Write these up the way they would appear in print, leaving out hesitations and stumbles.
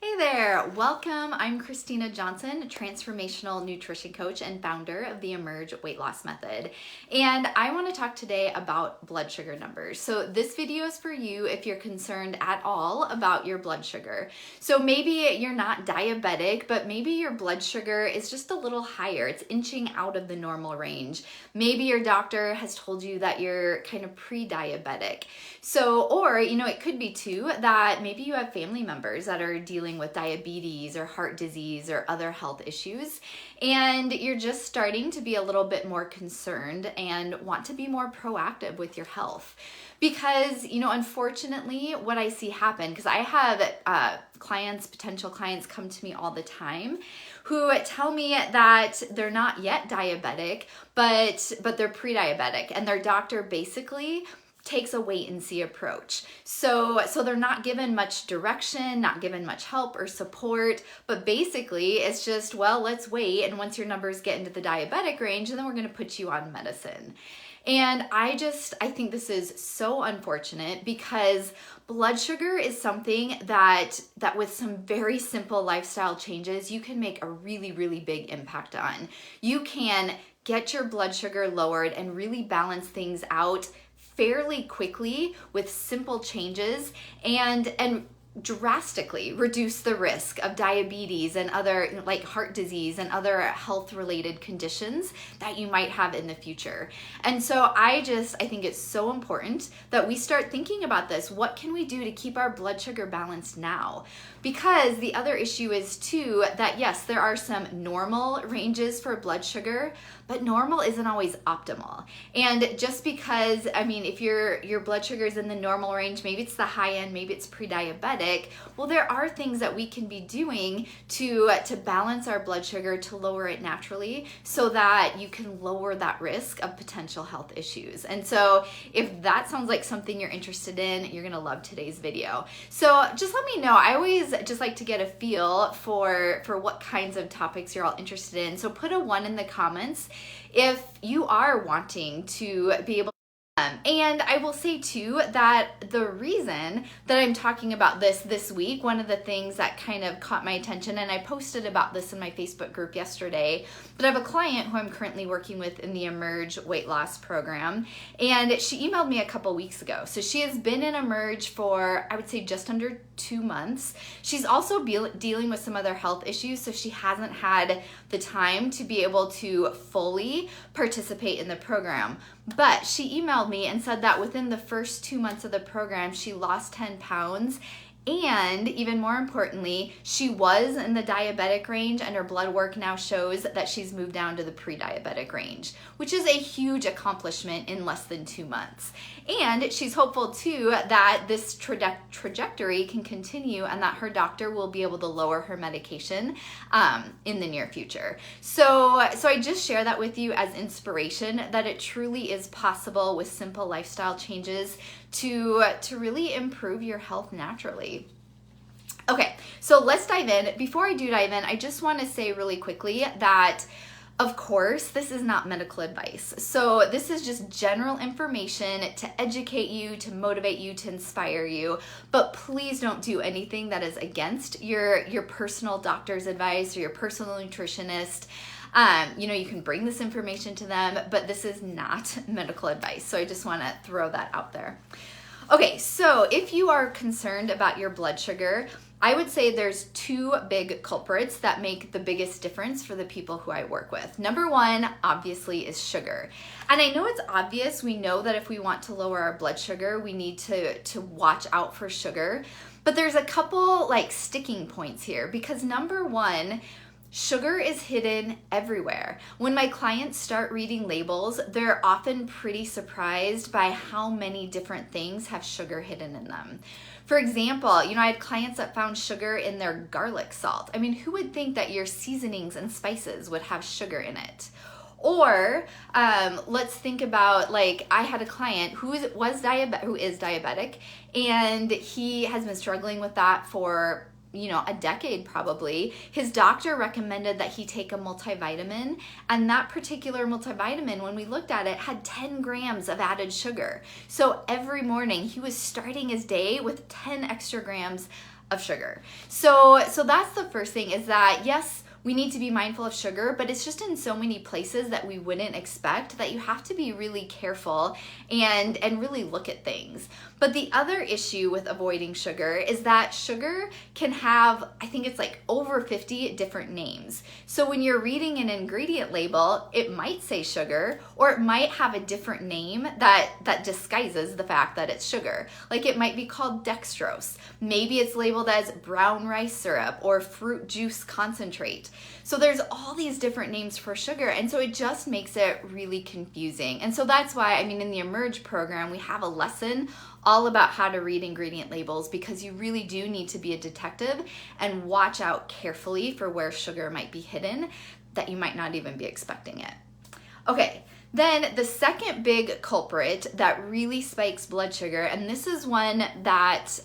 Hey there, welcome. I'm Christina Johnson, transformational nutrition coach and founder of the Emerge Weight Loss Method. And I want to talk today about blood sugar numbers. So this video is for you if you're concerned at all about your blood sugar. So maybe you're not diabetic, but maybe your blood sugar is just a little higher. It's inching out of the normal range. Maybe your doctor has told you that you're kind of pre-diabetic. Or it could be too that maybe you have family members that are dealing with diabetes or heart disease or other health issues, and you're just starting to be a little bit more concerned and want to be more proactive with your health. Because, unfortunately, what I see happen, because I have potential clients come to me all the time who tell me that they're not yet diabetic, but they're pre-diabetic, and their doctor basically takes a wait and see approach. So they're not given much direction, not given much help or support, but basically it's just, well, let's wait. And once your numbers get into the diabetic range, then we're going to put you on medicine. And I think this is so unfortunate because blood sugar is something that with some very simple lifestyle changes, you can make a really, really big impact on. You can get your blood sugar lowered and really balance things out fairly quickly with simple changes and drastically reduce the risk of diabetes and other like heart disease and other health related conditions that you might have in the future. And so I think it's so important that we start thinking about this. What can we do to keep our blood sugar balanced now? Because the other issue is too that yes, there are some normal ranges for blood sugar, but normal isn't always optimal. And just because, if your blood sugar is in the normal range, maybe it's the high end, maybe it's pre-diabetic, well, there are things that we can be doing to balance our blood sugar, to lower it naturally so that you can lower that risk of potential health issues. And so if that sounds like something you're interested in, you're gonna love today's video. So just let me know. I always just like to get a feel for what kinds of topics you're all interested in. So put a 1 in the comments if you are wanting to be able. And I will say too that the reason that I'm talking about this week, one of the things that kind of caught my attention, and I posted about this in my Facebook group yesterday, but I have a client who I'm currently working with in the Emerge weight loss program, and she emailed me a couple weeks ago. So she has been in Emerge for, I would say, just under 2 months. She's also dealing with some other health issues, so she hasn't had the time to be able to fully participate in the program. But she emailed me and said that within the first 2 months of the program, she lost 10 pounds. And even more importantly, she was in the diabetic range, and her blood work now shows that she's moved down to the pre-diabetic range, which is a huge accomplishment in less than 2 months. And she's hopeful too that this trajectory can continue and that her doctor will be able to lower her medication in the near future. So I just share that with you as inspiration that it truly is possible with simple lifestyle changes to really improve your health naturally. Okay, so let's dive in. Before I do dive in, I just want to say really quickly that of course, this is not medical advice. So this is just general information to educate you, to motivate you, to inspire you. But please don't do anything that is against your personal doctor's advice or your personal nutritionist. You can bring this information to them, but this is not medical advice. So I just want to throw that out there. Okay, so if you are concerned about your blood sugar, I would say there's 2 big culprits that make the biggest difference for the people who I work with. Number 1, obviously, is sugar. And I know it's obvious. We know that if we want to lower our blood sugar, we need to watch out for sugar. But there's a couple sticking points here because number 1, sugar is hidden everywhere. When my clients start reading labels, they're often pretty surprised by how many different things have sugar hidden in them. For example, I had clients that found sugar in their garlic salt. Who would think that your seasonings and spices would have sugar in it? Or let's think about, I had a client who is diabetic, and he has been struggling with that for a decade probably. His doctor recommended that he take a multivitamin, and that particular multivitamin, when we looked at it, had 10 grams of added sugar. So every morning he was starting his day with 10 extra grams of sugar. So that's the first thing, is that yes, we need to be mindful of sugar, but it's just in so many places that we wouldn't expect, that you have to be really careful and really look at things. But the other issue with avoiding sugar is that sugar can have, I think it's like over 50 different names. So when you're reading an ingredient label, it might say sugar, or it might have a different name that disguises the fact that it's sugar. Like it might be called dextrose. Maybe it's labeled as brown rice syrup or fruit juice concentrate. So there's all these different names for sugar, and so it just makes it really confusing. And so that's why, I mean, in the Emerge program, we have a lesson all about how to read ingredient labels, because you really do need to be a detective and watch out carefully for where sugar might be hidden that you might not even be expecting it. Okay, then the second big culprit that really spikes blood sugar, and this is one that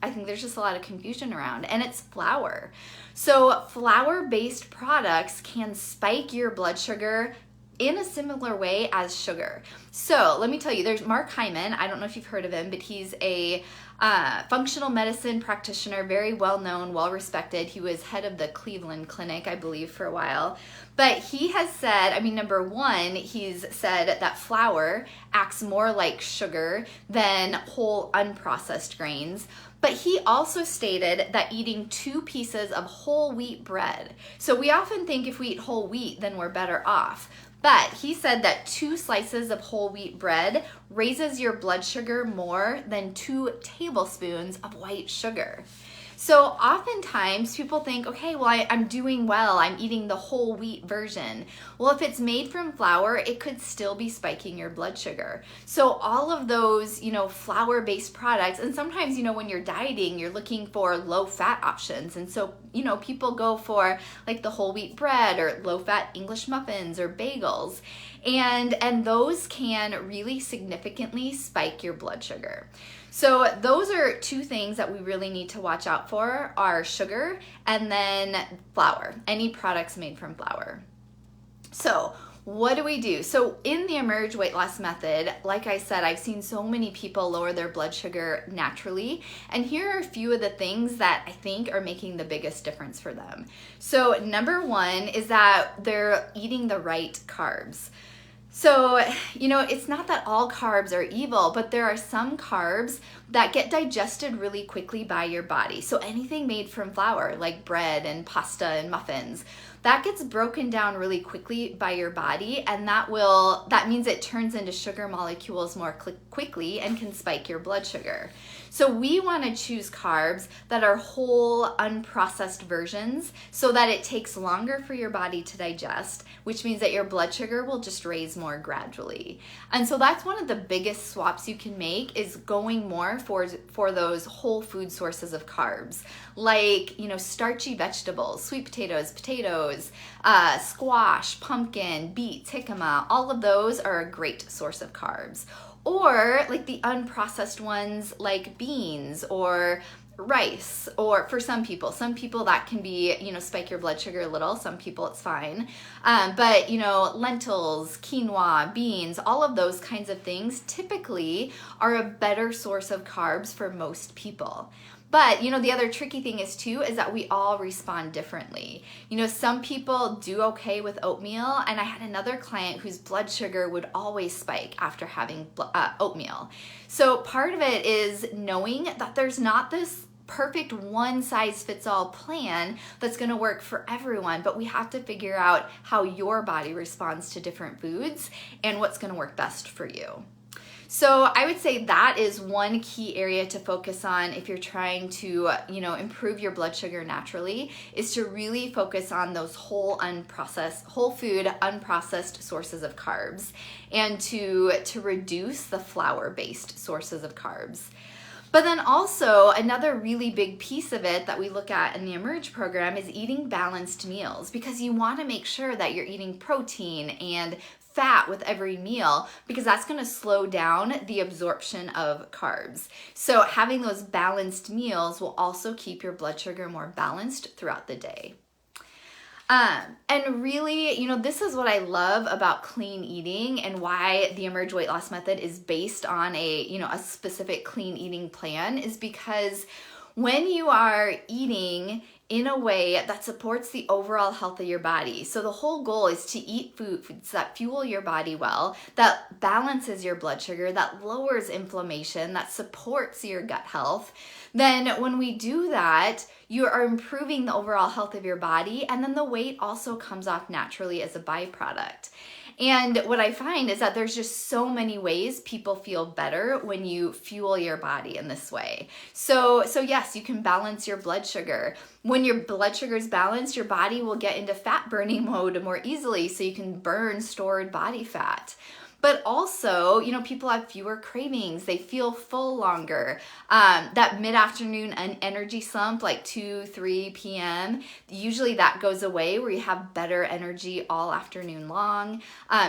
I think there's just a lot of confusion around, and it's flour. So flour-based products can spike your blood sugar in a similar way as sugar. So let me tell you, there's Mark Hyman. I don't know if you've heard of him, but he's a functional medicine practitioner, very well-known, well-respected. He was head of the Cleveland Clinic, I believe, for a while. But he has said, I mean, number one, he's said that flour acts more like sugar than whole unprocessed grains. But he also stated that eating 2 pieces of whole wheat bread. So we often think if we eat whole wheat, then we're better off. But he said that 2 slices of whole wheat bread raises your blood sugar more than 2 tablespoons of white sugar. So oftentimes people think, okay, well, I'm doing well, I'm eating the whole wheat version. Well, if it's made from flour, it could still be spiking your blood sugar. So all of those, flour-based products, and sometimes, when you're dieting, you're looking for low-fat options. And so, people go for like the whole wheat bread or low-fat English muffins or bagels. And those can really significantly spike your blood sugar. So those are 2 things that we really need to watch out for, are sugar and then flour, any products made from flour. So what do we do? So in the Emerge weight loss method, like I said, I've seen so many people lower their blood sugar naturally. And here are a few of the things that I think are making the biggest difference for them. So number 1 is that they're eating the right carbs. So, it's not that all carbs are evil, but there are some carbs that get digested really quickly by your body. So anything made from flour, like bread and pasta and muffins, that gets broken down really quickly by your body, and that means it turns into sugar molecules more quickly and can spike your blood sugar. So we want to choose carbs that are whole, unprocessed versions so that it takes longer for your body to digest, which means that your blood sugar will just raise more gradually. And so that's one of the biggest swaps you can make, is going more for those whole food sources of carbs, like, starchy vegetables, sweet potatoes, squash, pumpkin, beets, jicama. All of those are a great source of carbs. Or like the unprocessed ones like beans or rice, or for some people that can be, spike your blood sugar a little. Some people it's fine. But lentils, quinoa, beans, all of those kinds of things typically are a better source of carbs for most people. But, the other tricky thing is that we all respond differently. Some people do okay with oatmeal, and I had another client whose blood sugar would always spike after having oatmeal. So part of it is knowing that there's not this perfect one-size-fits-all plan that's going to work for everyone, but we have to figure out how your body responds to different foods and what's going to work best for you. So I would say that is one key area to focus on if you're trying to, improve your blood sugar naturally, is to really focus on those whole food, unprocessed sources of carbs, and to reduce the flour-based sources of carbs. But then also another really big piece of it that we look at in the Emerge program is eating balanced meals, because you want to make sure that you're eating protein and fat with every meal, because that's going to slow down the absorption of carbs. So having those balanced meals will also keep your blood sugar more balanced throughout the day. And really, this is what I love about clean eating and why the Emerge weight loss method is based on a specific clean eating plan, is because when you are eating in a way that supports the overall health of your body. So the whole goal is to eat foods that fuel your body well, that balances your blood sugar, that lowers inflammation, that supports your gut health. Then when we do that, you are improving the overall health of your body, and then the weight also comes off naturally as a byproduct. And what I find is that there's just so many ways people feel better when you fuel your body in this way. So yes, you can balance your blood sugar. When your blood sugar is balanced, your body will get into fat burning mode more easily, so you can burn stored body fat. But also, people have fewer cravings. They feel full longer. That mid-afternoon energy slump, like 2, 3 p.m., usually that goes away where you have better energy all afternoon long.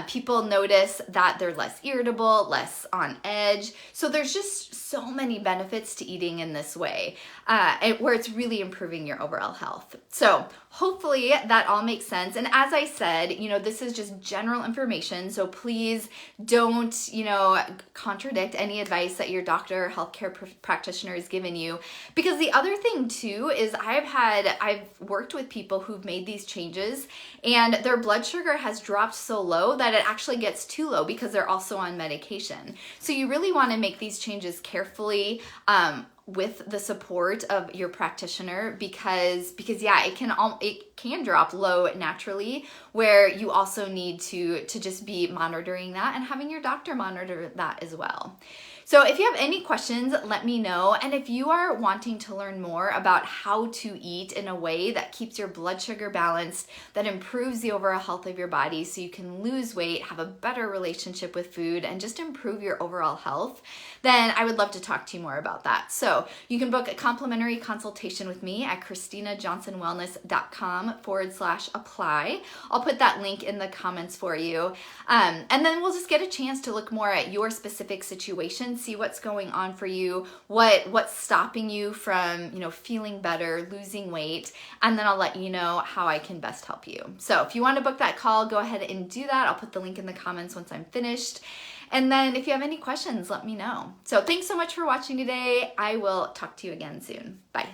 People notice that they're less irritable, less on edge. So there's just so many benefits to eating in this way, where it's really improving your overall health. So hopefully that all makes sense. And as I said, this is just general information. So please don't, contradict any advice that your doctor or healthcare practitioner has given you. Because the other thing too is I've worked with people who've made these changes and their blood sugar has dropped so low that it actually gets too low because they're also on medication. So you really want to make these changes carefully, with the support of your practitioner, because yeah, it can drop low naturally, where you also need to just be monitoring that and having your doctor monitor that as well. So if you have any questions, let me know. And if you are wanting to learn more about how to eat in a way that keeps your blood sugar balanced, that improves the overall health of your body so you can lose weight, have a better relationship with food, and just improve your overall health, then I would love to talk to you more about that. So you can book a complimentary consultation with me at ChristinaJohnsonWellness.com/apply. I'll put that link in the comments for you. And then we'll just get a chance to look more at your specific situation, see what's going on for you, what's stopping you from, feeling better, losing weight, and then I'll let you know how I can best help you. So if you want to book that call, go ahead and do that. I'll put the link in the comments once I'm finished. And then if you have any questions, let me know. So thanks so much for watching today. I will talk to you again soon. Bye.